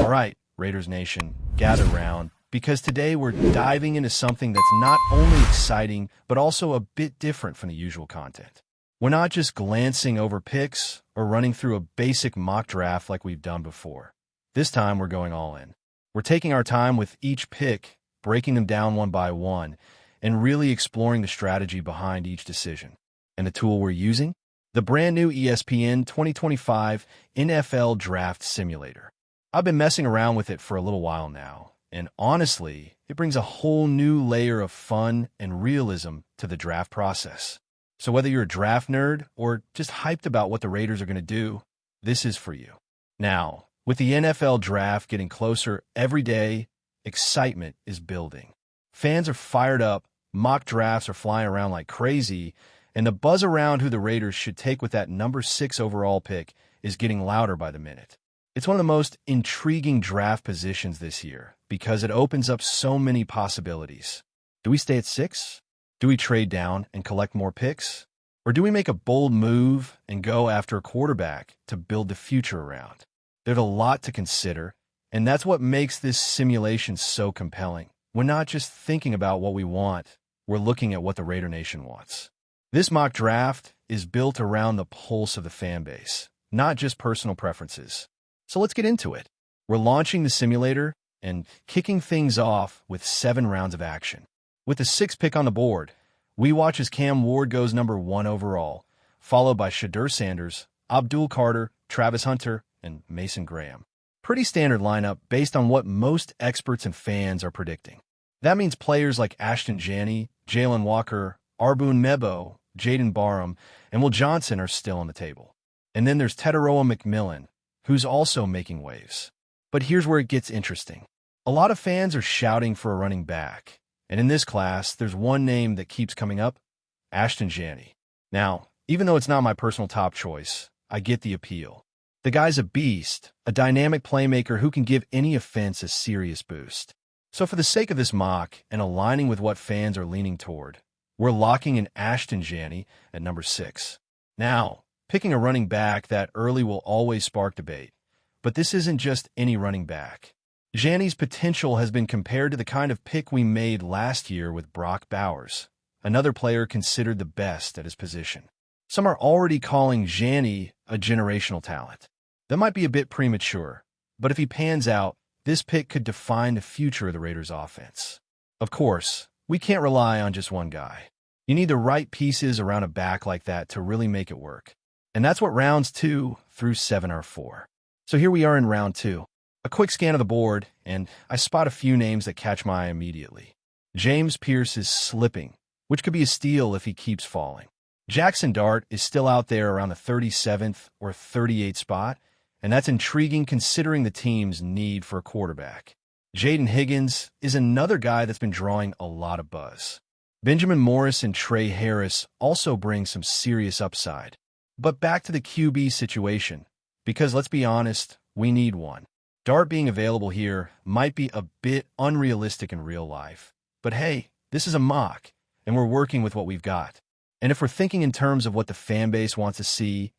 All right, Raiders Nation, gather round, because today we're diving into something that's not only exciting, but also a bit different from the usual content. We're not just glancing over picks or running through a basic mock draft like we've done before. This time we're going all in. We're taking our time with each pick, breaking them down one by one, and really exploring the strategy behind each decision. And the tool we're using? The brand new ESPN 2025 NFL Draft Simulator. I've been messing around with it for a little while now, and honestly, it brings a whole new layer of fun and realism to the draft process. So whether you're a draft nerd or just hyped about what the Raiders are going to do, this is for you. Now, with the NFL Draft getting closer every day, excitement is building. Fans are fired up, mock drafts are flying around like crazy, and the buzz around who the Raiders should take with that number 6 overall pick is getting louder by the minute. It's one of the most intriguing draft positions this year because it opens up so many possibilities. Do we stay at 6? Do we trade down and collect more picks? Or do we make a bold move and go after a quarterback to build the future around? There's a lot to consider, and that's what makes this simulation so compelling. We're not just thinking about what we want, we're looking at what the Raider Nation wants. This mock draft is built around the pulse of the fan base, not just personal preferences. So let's get into it. We're launching the simulator and kicking things off with 7 rounds of action. With the 6th pick on the board, we watch as Cam Ward goes number 1 overall, followed by Shedeur Sanders, Abdul Carter, Travis Hunter, and Mason Graham. Pretty standard lineup based on what most experts and fans are predicting. That means players like Ashton Janney, Jalen Walker, Arbun Mebo, Jaden Barham, and Will Johnson are still on the table. And then there's Tetairoa McMillan, who's also making waves. But here's where it gets interesting. A lot of fans are shouting for a running back, and in this class, there's one name that keeps coming up, Ashton Janney. Now, even though it's not my personal top choice, I get the appeal. The guy's a beast, a dynamic playmaker who can give any offense a serious boost. So for the sake of this mock and aligning with what fans are leaning toward, we're locking in Ashton Janney at number 6. Now, picking a running back that early will always spark debate, but this isn't just any running back. Janney's potential has been compared to the kind of pick we made last year with Brock Bowers, another player considered the best at his position. Some are already calling Janney a generational talent. That might be a bit premature, but if he pans out, this pick could define the future of the Raiders' offense. Of course, we can't rely on just one guy. You need the right pieces around a back like that to really make it work. And that's what rounds 2 through 7 are for. So here we are in round 2. A quick scan of the board, and I spot a few names that catch my eye immediately. James Pierce is slipping, which could be a steal if he keeps falling. Jackson Dart is still out there around the 37th or 38th spot, and that's intriguing considering the team's need for a quarterback. Jaden Higgins is another guy that's been drawing a lot of buzz. Benjamin Morris and Trey Harris also bring some serious upside. But back to the QB situation, because let's be honest, we need one. Dart being available here might be a bit unrealistic in real life. But hey, this is a mock, and we're working with what we've got. And if we're thinking in terms of what the fan base wants to see,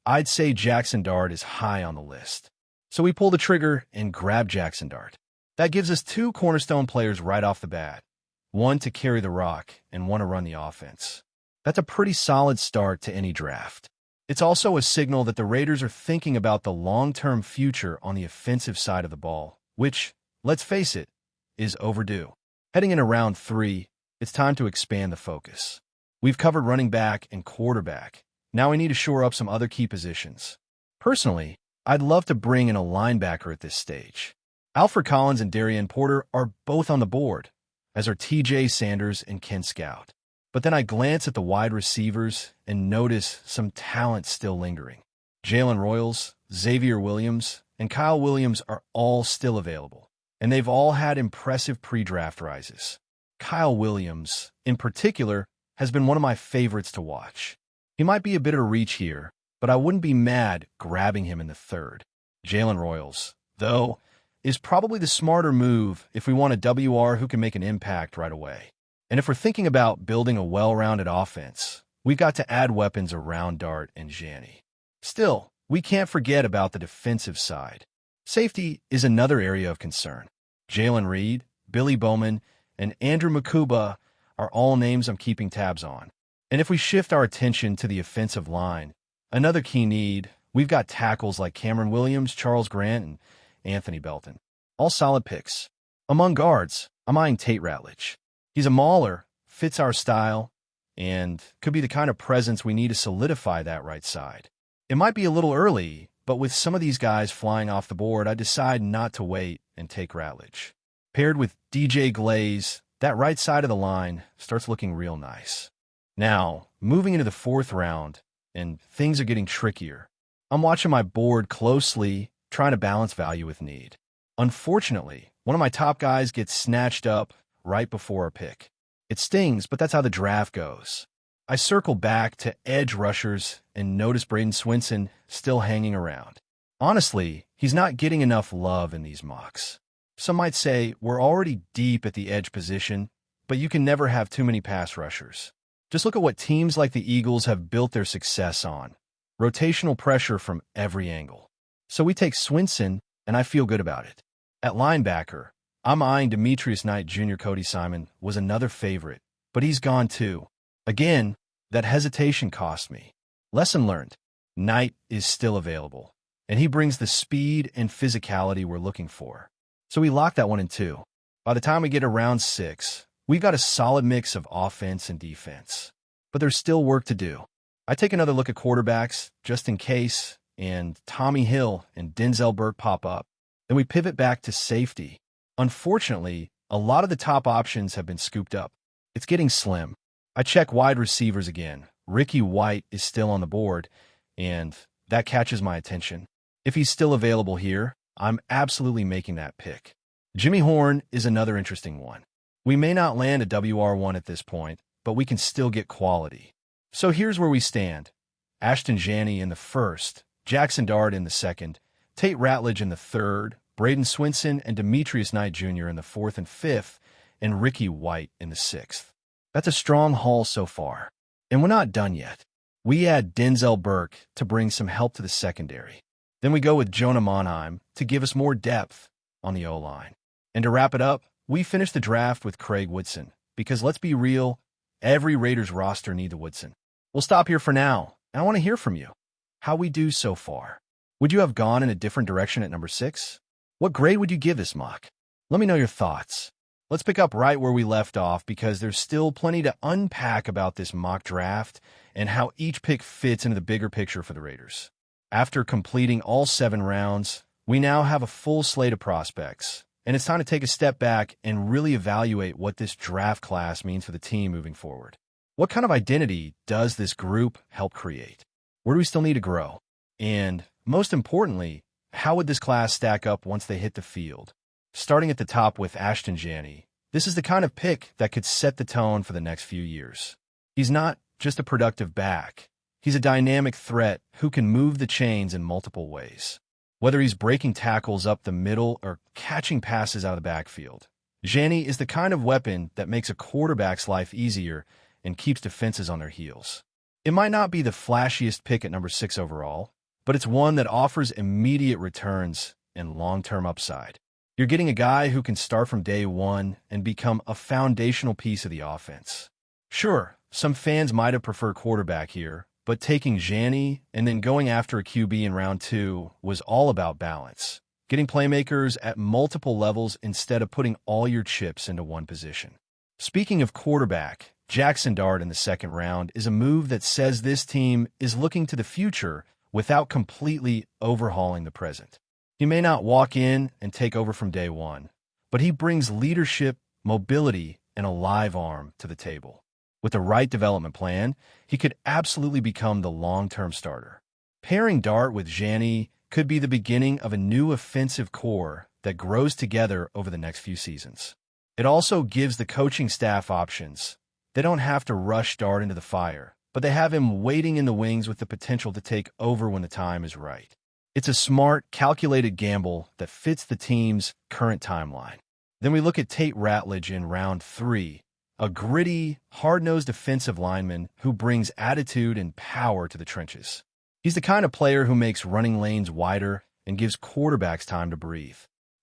I'd say Jackson Dart is high on the list. So we pull the trigger and grab Jackson Dart. That gives us 2 cornerstone players right off the bat, one to carry the rock and one to run the offense. That's a pretty solid start to any draft. It's also a signal that the Raiders are thinking about the long-term future on the offensive side of the ball, which, let's face it, is overdue. Heading into round 3, it's time to expand the focus. We've covered running back and quarterback. Now we need to shore up some other key positions. Personally, I'd love to bring in a linebacker at this stage. Alfred Collins and Darian Porter are both on the board, as are TJ Sanders and Ken Scout. But then I glance at the wide receivers and notice some talent still lingering. Jalen Royals, Xavier Williams, and Kyle Williams are all still available, and they've all had impressive pre-draft rises. Kyle Williams, in particular, has been one of my favorites to watch. He might be a bit of a reach here, but I wouldn't be mad grabbing him in the 3rd. Jalen Royals, though, is probably the smarter move if we want a WR who can make an impact right away. And if we're thinking about building a well-rounded offense, we've got to add weapons around Dart and Janney. Still, we can't forget about the defensive side. Safety is another area of concern. Jalen Reed, Billy Bowman, and Andrew Makuba are all names I'm keeping tabs on. And if we shift our attention to the offensive line, another key need, we've got tackles like Cameron Williams, Charles Grant, and Anthony Belton. All solid picks. Among guards, I'm eyeing Tate Ratledge. He's a mauler, fits our style, and could be the kind of presence we need to solidify that right side. It might be a little early, but with some of these guys flying off the board, I decide not to wait and take Ratledge. Paired with DJ Glaze, that right side of the line starts looking real nice. Now, moving into the fourth round, and things are getting trickier. I'm watching my board closely, trying to balance value with need. Unfortunately, one of my top guys gets snatched up right before a pick. It stings, but that's how the draft goes. I circle back to edge rushers and notice Braden Swinson still hanging around. Honestly, he's not getting enough love in these mocks. Some might say we're already deep at the edge position, but you can never have too many pass rushers. Just look at what teams like the Eagles have built their success on. Rotational pressure from every angle. So we take Swinson, and I feel good about it. At linebacker, I'm eyeing Demetrius Knight Jr. Cody Simon was another favorite, but he's gone too. Again, that hesitation cost me. Lesson learned. Knight is still available, and he brings the speed and physicality we're looking for. So we lock that one in two. By the time we get to round 6, we've got a solid mix of offense and defense. But there's still work to do. I take another look at quarterbacks, just in case, and Tommy Hill and Denzel Burke pop up. Then we pivot back to safety. Unfortunately, a lot of the top options have been scooped up. It's getting slim. I check wide receivers again. Ricky White is still on the board, and that catches my attention. If he's still available here, I'm absolutely making that pick. Jimmy Horn is another interesting one. We may not land a WR1 at this point, but we can still get quality. So here's where we stand. Ashton Janney in the first, Jackson Dart in the second, Tate Ratledge in the third, Braden Swinson and Demetrius Knight Jr. in the fourth and fifth, and Ricky White in the sixth. That's a strong haul so far. And we're not done yet. We add Denzel Burke to bring some help to the secondary. Then we go with Jonah Monheim to give us more depth on the O-line. And to wrap it up, we finish the draft with Craig Woodson, because let's be real, every Raiders roster needs a Woodson. We'll stop here for now, and I want to hear from you. How we do so far. Would you have gone in a different direction at number 6? What grade would you give this mock? Let me know your thoughts. Let's pick up right where we left off because there's still plenty to unpack about this mock draft and how each pick fits into the bigger picture for the Raiders. After completing all 7 rounds, we now have a full slate of prospects, and it's time to take a step back and really evaluate what this draft class means for the team moving forward. What kind of identity does this group help create? Where do we still need to grow? And most importantly, how would this class stack up once they hit the field? Starting at the top with Ashton Janney, this is the kind of pick that could set the tone for the next few years. He's not just a productive back. He's a dynamic threat who can move the chains in multiple ways. Whether he's breaking tackles up the middle or catching passes out of the backfield, Janney is the kind of weapon that makes a quarterback's life easier and keeps defenses on their heels. It might not be the flashiest pick at number 6 overall, but it's one that offers immediate returns and long-term upside. You're getting a guy who can start from day one and become a foundational piece of the offense. Sure, some fans might have preferred quarterback here, but taking Janney and then going after a QB in round 2 was all about balance. Getting playmakers at multiple levels instead of putting all your chips into one position. Speaking of quarterback, Jackson Dart in the second round is a move that says this team is looking to the future without completely overhauling the present. He may not walk in and take over from day one, but he brings leadership, mobility, and a live arm to the table. With the right development plan, he could absolutely become the long-term starter. Pairing Dart with Janney could be the beginning of a new offensive core that grows together over the next few seasons. It also gives the coaching staff options. They don't have to rush Dart into the fire, but they have him waiting in the wings with the potential to take over when the time is right. It's a smart, calculated gamble that fits the team's current timeline. Then we look at Tate Ratledge in round 3, a gritty, hard-nosed defensive lineman who brings attitude and power to the trenches. He's the kind of player who makes running lanes wider and gives quarterbacks time to breathe.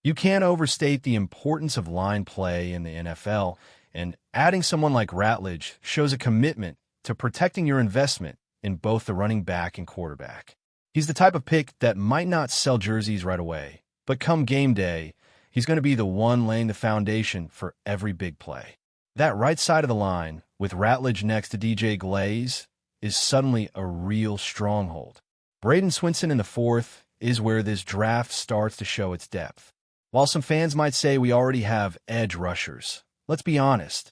You can't overstate the importance of line play in the NFL, and adding someone like Ratledge shows a commitment to protecting your investment in both the running back and quarterback. He's the type of pick that might not sell jerseys right away, but come game day, he's going to be the one laying the foundation for every big play. That right side of the line, with Ratledge next to DJ Glaze, is suddenly a real stronghold. Braden Swinson in the fourth is where this draft starts to show its depth. While some fans might say we already have edge rushers, let's be honest,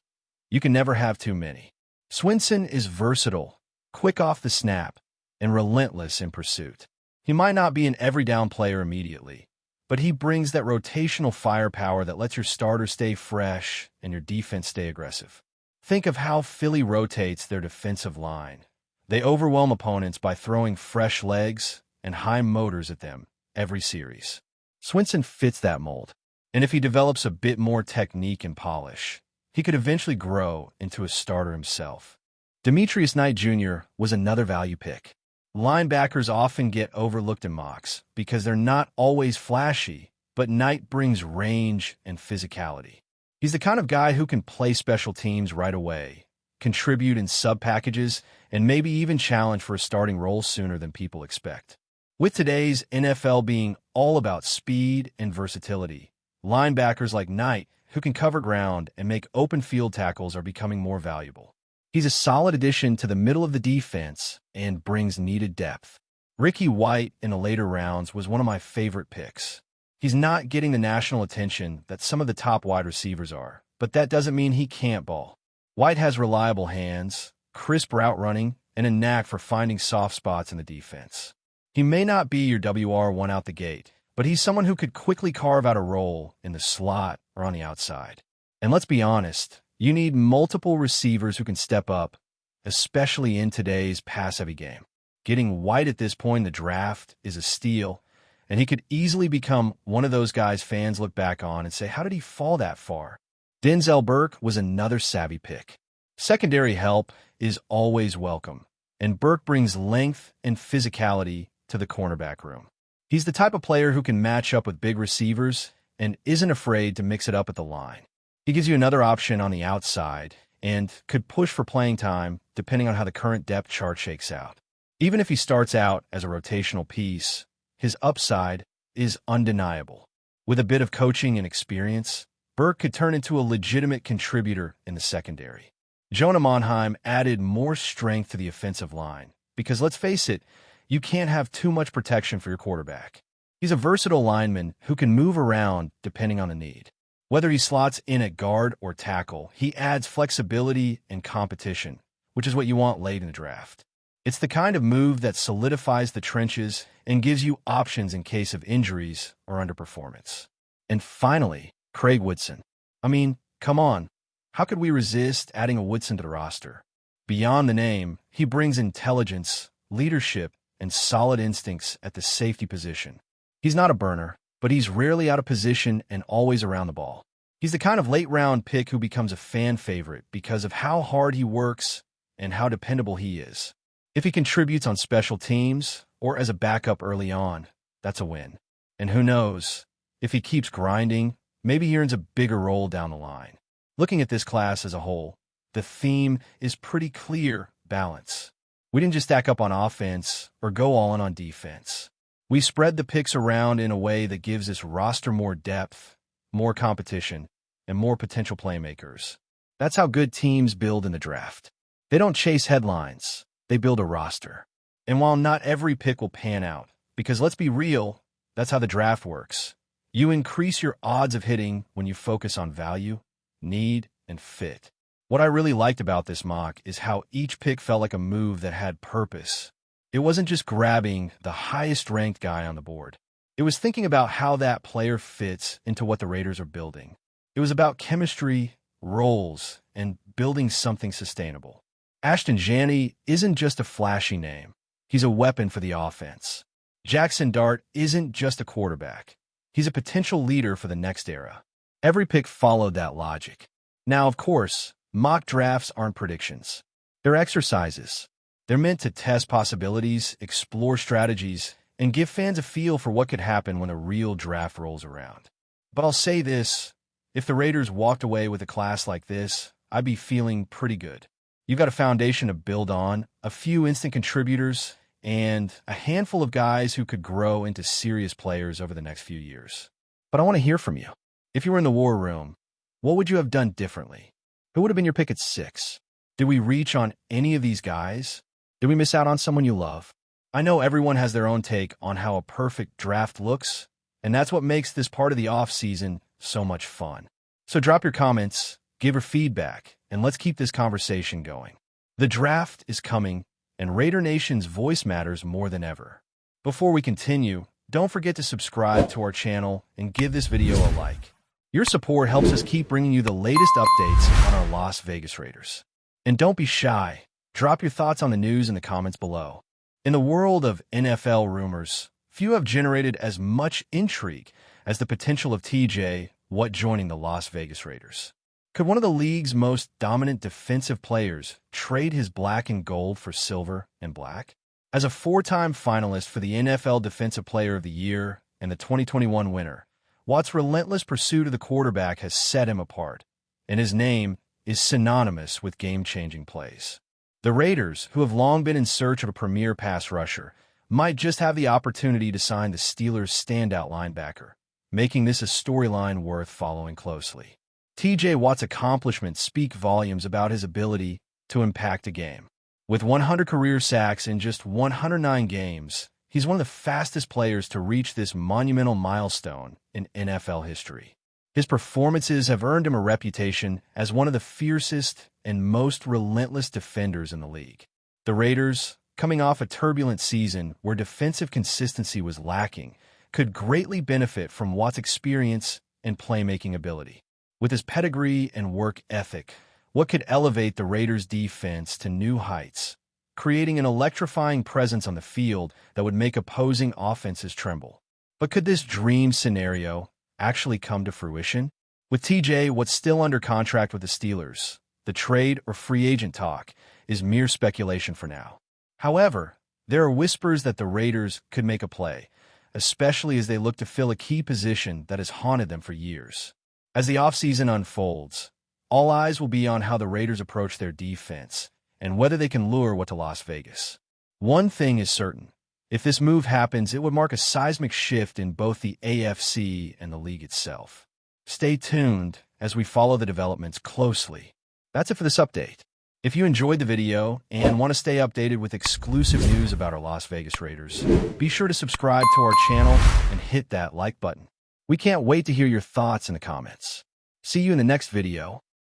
you can never have too many. Swinson is versatile, quick off the snap, and relentless in pursuit. He might not be an every-down player immediately, but he brings that rotational firepower that lets your starter stay fresh and your defense stay aggressive. Think of how Philly rotates their defensive line. They overwhelm opponents by throwing fresh legs and high motors at them every series. Swinson fits that mold, and if he develops a bit more technique and polish, he could eventually grow into a starter himself. Demetrius Knight Jr. was another value pick. Linebackers often get overlooked in mocks because they're not always flashy, but Knight brings range and physicality. He's the kind of guy who can play special teams right away, contribute in sub-packages, and maybe even challenge for a starting role sooner than people expect. With today's NFL being all about speed and versatility, linebackers like Knight, who can cover ground and make open field tackles, are becoming more valuable. He's a solid addition to the middle of the defense and brings needed depth. Ricky White in the later rounds was one of my favorite picks. He's not getting the national attention that some of the top wide receivers are, but that doesn't mean he can't ball. White has reliable hands, crisp route running, and a knack for finding soft spots in the defense. He may not be your WR1 out the gate, but he's someone who could quickly carve out a role in the slot or on the outside. And let's be honest, you need multiple receivers who can step up, especially in today's pass-heavy game. Getting White at this point in the draft is a steal, and he could easily become one of those guys fans look back on and say, how did he fall that far? Denzel Burke was another savvy pick. Secondary help is always welcome, and Burke brings length and physicality to the cornerback room. He's the type of player who can match up with big receivers and isn't afraid to mix it up at the line. He gives you another option on the outside and could push for playing time depending on how the current depth chart shakes out. Even if he starts out as a rotational piece, his upside is undeniable. With a bit of coaching and experience, Burke could turn into a legitimate contributor in the secondary. Jonah Monheim added more strength to the offensive line because, let's face it, you can't have too much protection for your quarterback. He's a versatile lineman who can move around depending on the need. Whether he slots in at guard or tackle, he adds flexibility and competition, which is what you want late in the draft. It's the kind of move that solidifies the trenches and gives you options in case of injuries or underperformance. And finally, Craig Woodson. I mean, come on. How could we resist adding a Woodson to the roster? Beyond the name, he brings intelligence, leadership, and solid instincts at the safety position. He's not a burner, but he's rarely out of position and always around the ball. He's the kind of late-round pick who becomes a fan favorite because of how hard he works and how dependable he is. If he contributes on special teams or as a backup early on, that's a win. And who knows, if he keeps grinding, maybe he earns a bigger role down the line. Looking at this class as a whole, the theme is pretty clear: balance. We didn't just stack up on offense or go all in on defense. We spread the picks around in a way that gives this roster more depth, more competition, and more potential playmakers. That's how good teams build in the draft. They don't chase headlines, they build a roster. And while not every pick will pan out, because let's be real, that's how the draft works. You increase your odds of hitting when you focus on value, need, and fit. What I really liked about this mock is how each pick felt like a move that had purpose. It wasn't just grabbing the highest-ranked guy on the board. It was thinking about how that player fits into what the Raiders are building. It was about chemistry, roles, and building something sustainable. Ashton Janney isn't just a flashy name. He's a weapon for the offense. Jackson Dart isn't just a quarterback. He's a potential leader for the next era. Every pick followed that logic. Now, of course, mock drafts aren't predictions. They're exercises. They're meant to test possibilities, explore strategies, and give fans a feel for what could happen when a real draft rolls around. But I'll say this, if the Raiders walked away with a class like this, I'd be feeling pretty good. You've got a foundation to build on, a few instant contributors, and a handful of guys who could grow into serious players over the next few years. But I want to hear from you. If you were in the war room, what would you have done differently? Who would have been your pick at 6? Did we reach on any of these guys? Did we miss out on someone you love? I know everyone has their own take on how a perfect draft looks, and that's what makes this part of the offseason so much fun. So drop your comments, give your feedback, and let's keep this conversation going. The draft is coming, and Raider Nation's voice matters more than ever. Before we continue, don't forget to subscribe to our channel and give this video a like. Your support helps us keep bringing you the latest updates on our Las Vegas Raiders. And don't be shy. Drop your thoughts on the news in the comments below. In the world of NFL rumors, few have generated as much intrigue as the potential of TJ Watt joining the Las Vegas Raiders. Could one of the league's most dominant defensive players trade his black and gold for silver and black? As a 4-time finalist for the NFL Defensive Player of the Year and the 2021 winner, Watt's relentless pursuit of the quarterback has set him apart, and his name is synonymous with game-changing plays. The Raiders, who have long been in search of a premier pass rusher, might just have the opportunity to sign the Steelers' standout linebacker, making this a storyline worth following closely. TJ Watt's accomplishments speak volumes about his ability to impact a game. With 100 career sacks in just 109 games, he's one of the fastest players to reach this monumental milestone in NFL history. His performances have earned him a reputation as one of the fiercest and most relentless defenders in the league. The Raiders, coming off a turbulent season where defensive consistency was lacking, could greatly benefit from Watt's experience and playmaking ability. With his pedigree and work ethic, Watt could elevate the Raiders' defense to new heights, creating an electrifying presence on the field that would make opposing offenses tremble. But could this dream scenario actually come to fruition? With TJ Watt still under contract with the Steelers, the trade or free agent talk is mere speculation for now. However, there are whispers that the Raiders could make a play, especially as they look to fill a key position that has haunted them for years. As the offseason unfolds, all eyes will be on how the Raiders approach their defense and whether they can lure Watt to Las Vegas. One thing is certain. If this move happens, it would mark a seismic shift in both the AFC and the league itself. Stay tuned as we follow the developments closely. That's it for this update. If you enjoyed the video and want to stay updated with exclusive news about our Las Vegas Raiders, be sure to subscribe to our channel and hit that like button. We can't wait to hear your thoughts in the comments. See you in the next video.